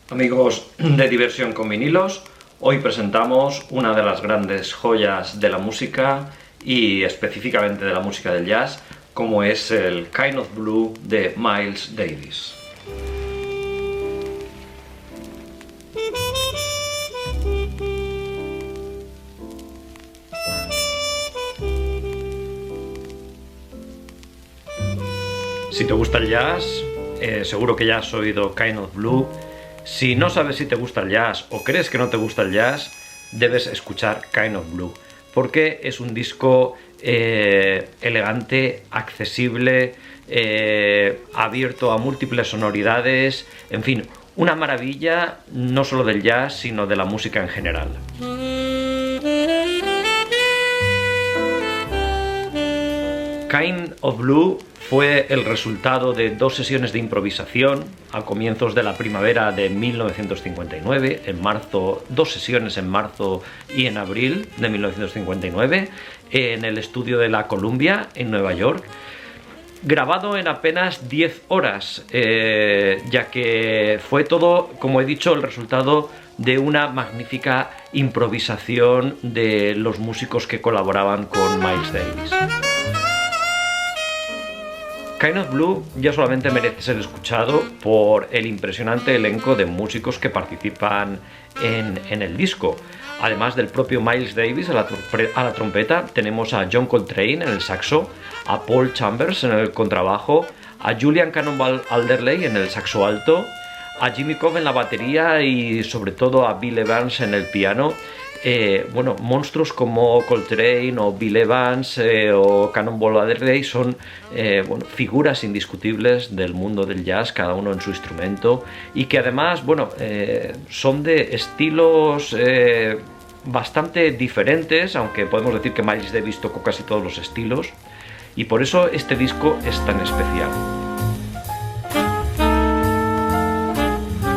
Amigos de Diversión con Vinilos, hoy presentamos una de las grandes joyas de la música y específicamente de la música del jazz, como es el Kind of Blue de Miles Davis. Si te gusta el jazz, seguro que ya has oído Kind of Blue. Si no sabes si te gusta el jazz o crees que no te gusta el jazz, debes escuchar Kind of Blue, porque es un disco elegante, accesible, abierto a múltiples sonoridades, en fin, una maravilla no solo del jazz, sino de la música en general. Kind of Blue fue el resultado de dos sesiones de improvisación a comienzos de la primavera de 1959, en marzo, dos sesiones en marzo y en abril de 1959, en el estudio de la Columbia en Nueva York, grabado en apenas 10 horas, ya que fue todo, como he dicho, el resultado de una magnífica improvisación de los músicos que colaboraban con Miles Davis. Kind of Blue ya solamente merece ser escuchado por el impresionante elenco de músicos que participan en el disco. Además del propio Miles Davis a la trompeta, tenemos a John Coltrane en el saxo, a Paul Chambers en el contrabajo, a Julian Cannonball Adderley en el saxo alto, a Jimmy Cobb en la batería y sobre todo a Bill Evans en el piano. Monstruos como Coltrane o Bill Evans o Cannonball Adderley son figuras indiscutibles del mundo del jazz, cada uno en su instrumento, y que además son de estilos bastante diferentes, aunque podemos decir que Miles Davis tocó casi todos los estilos, y por eso este disco es tan especial.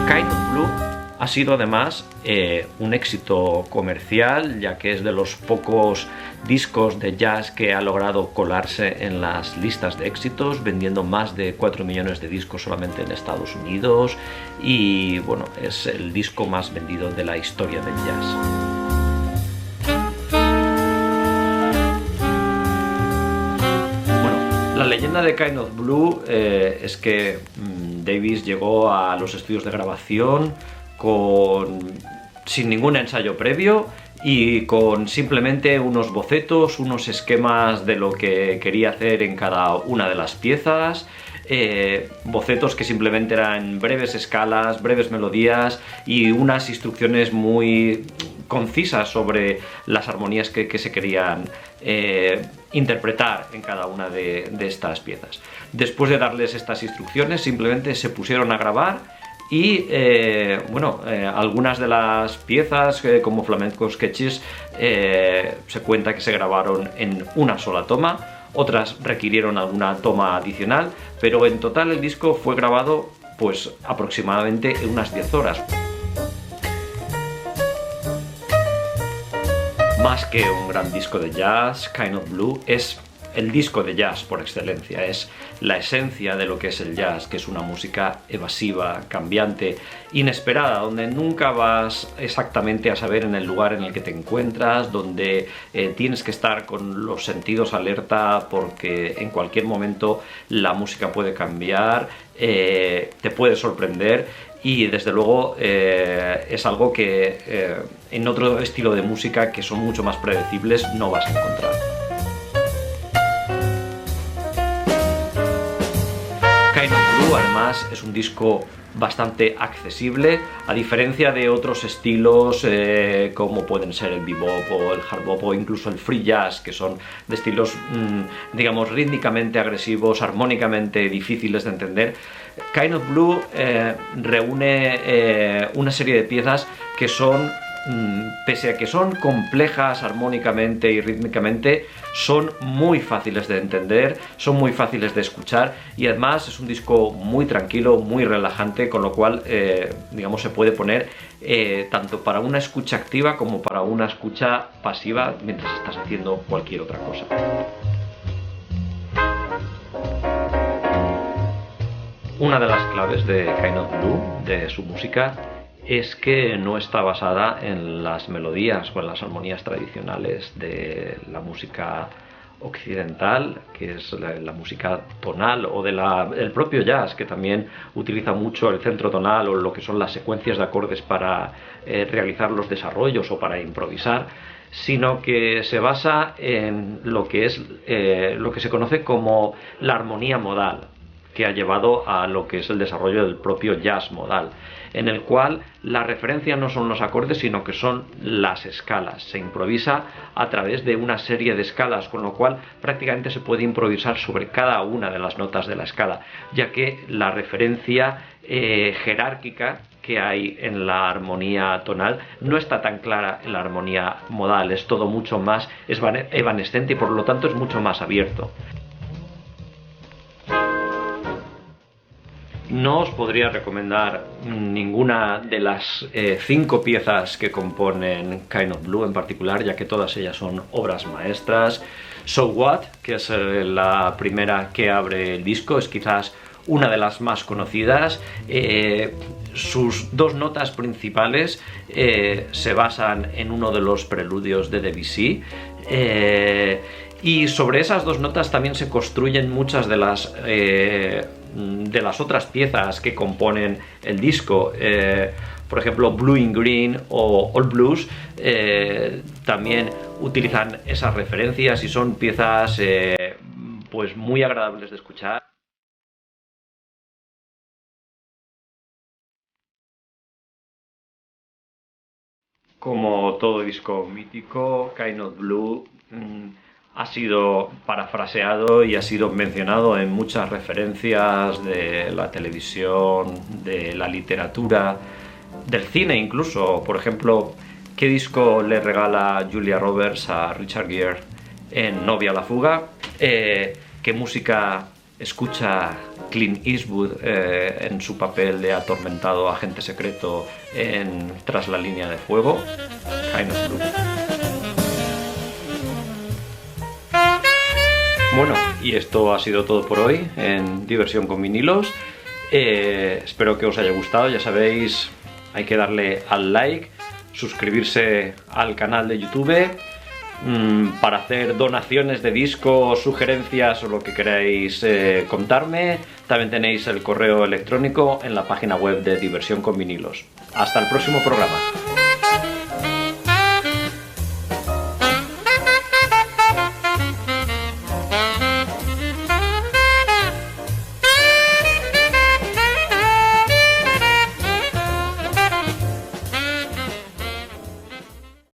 Kind of Blue ha sido además un éxito comercial, ya que es de los pocos discos de jazz que ha logrado colarse en las listas de éxitos, vendiendo más de 4 millones de discos solamente en Estados Unidos, y es el disco más vendido de la historia del jazz. La leyenda de Kind of Blue es que Davis llegó a los estudios de grabación sin ningún ensayo previo y con simplemente unos bocetos, unos esquemas de lo que quería hacer en cada una de las piezas, bocetos que simplemente eran breves escalas, breves melodías y unas instrucciones muy concisas sobre las armonías que se querían interpretar en cada una de estas piezas. Después de darles estas instrucciones, simplemente se pusieron a grabar. Y algunas de las piezas, como Flamenco Sketches, se cuenta que se grabaron en una sola toma, otras requirieron alguna toma adicional, pero en total el disco fue grabado aproximadamente en unas 10 horas. Más que un gran disco de jazz, Kind of Blue es el disco de jazz por excelencia, es la esencia de lo que es el jazz, que es una música evasiva, cambiante, inesperada, donde nunca vas exactamente a saber en el lugar en el que te encuentras, donde tienes que estar con los sentidos alerta porque en cualquier momento la música puede cambiar, te puede sorprender y desde luego es algo que en otro estilo de música que son mucho más predecibles no vas a encontrar. Kind of Blue además es un disco bastante accesible, a diferencia de otros estilos como pueden ser el bebop o el hard bop o incluso el free jazz, que son de estilos rítmicamente agresivos, armónicamente difíciles de entender. Kind of Blue reúne una serie de piezas que son, pese a que son complejas armónicamente y rítmicamente, son muy fáciles de entender, son muy fáciles de escuchar y además es un disco muy tranquilo, muy relajante, con lo cual se puede poner tanto para una escucha activa como para una escucha pasiva mientras estás haciendo cualquier otra cosa. Una de las claves de Kind of Blue, de su música, es que no está basada en las melodías o en las armonías tradicionales de la música occidental, que es la música tonal, o del propio jazz, que también utiliza mucho el centro tonal o lo que son las secuencias de acordes para realizar los desarrollos o para improvisar, sino que se basa en lo que es lo que se conoce como la armonía modal, que ha llevado a lo que es el desarrollo del propio jazz modal, en el cual la referencia no son los acordes, sino que son las escalas. Se improvisa a través de una serie de escalas, con lo cual prácticamente se puede improvisar sobre cada una de las notas de la escala, ya que la referencia jerárquica que hay en la armonía tonal no está tan clara en la armonía modal, es todo mucho más evanescente y por lo tanto es mucho más abierto. No os podría recomendar ninguna de las 5 piezas que componen Kind of Blue en particular, ya que todas ellas son obras maestras. So What, que es la primera que abre el disco, es quizás una de las más conocidas. Sus 2 notas principales se basan en uno de los preludios de Debussy. Y sobre esas 2 notas también se construyen muchas de las otras piezas que componen el disco. Por ejemplo, Blue in Green o All Blues también utilizan esas referencias y son piezas pues muy agradables de escuchar. Como todo disco mítico, Kind of Blue ha sido parafraseado y ha sido mencionado en muchas referencias de la televisión, de la literatura, del cine incluso. Por ejemplo, ¿qué disco le regala Julia Roberts a Richard Gere en Novia a la fuga? ¿Qué música escucha Clint Eastwood en su papel de atormentado agente secreto en Tras la línea de fuego? Kind of Blue. Bueno, y esto ha sido todo por hoy en Diversión con Vinilos. Espero que os haya gustado. Ya sabéis, hay que darle al like, suscribirse al canal de YouTube. Para hacer donaciones de discos, sugerencias o lo que queráis contarme. También tenéis el correo electrónico en la página web de Diversión con Vinilos. Hasta el próximo programa.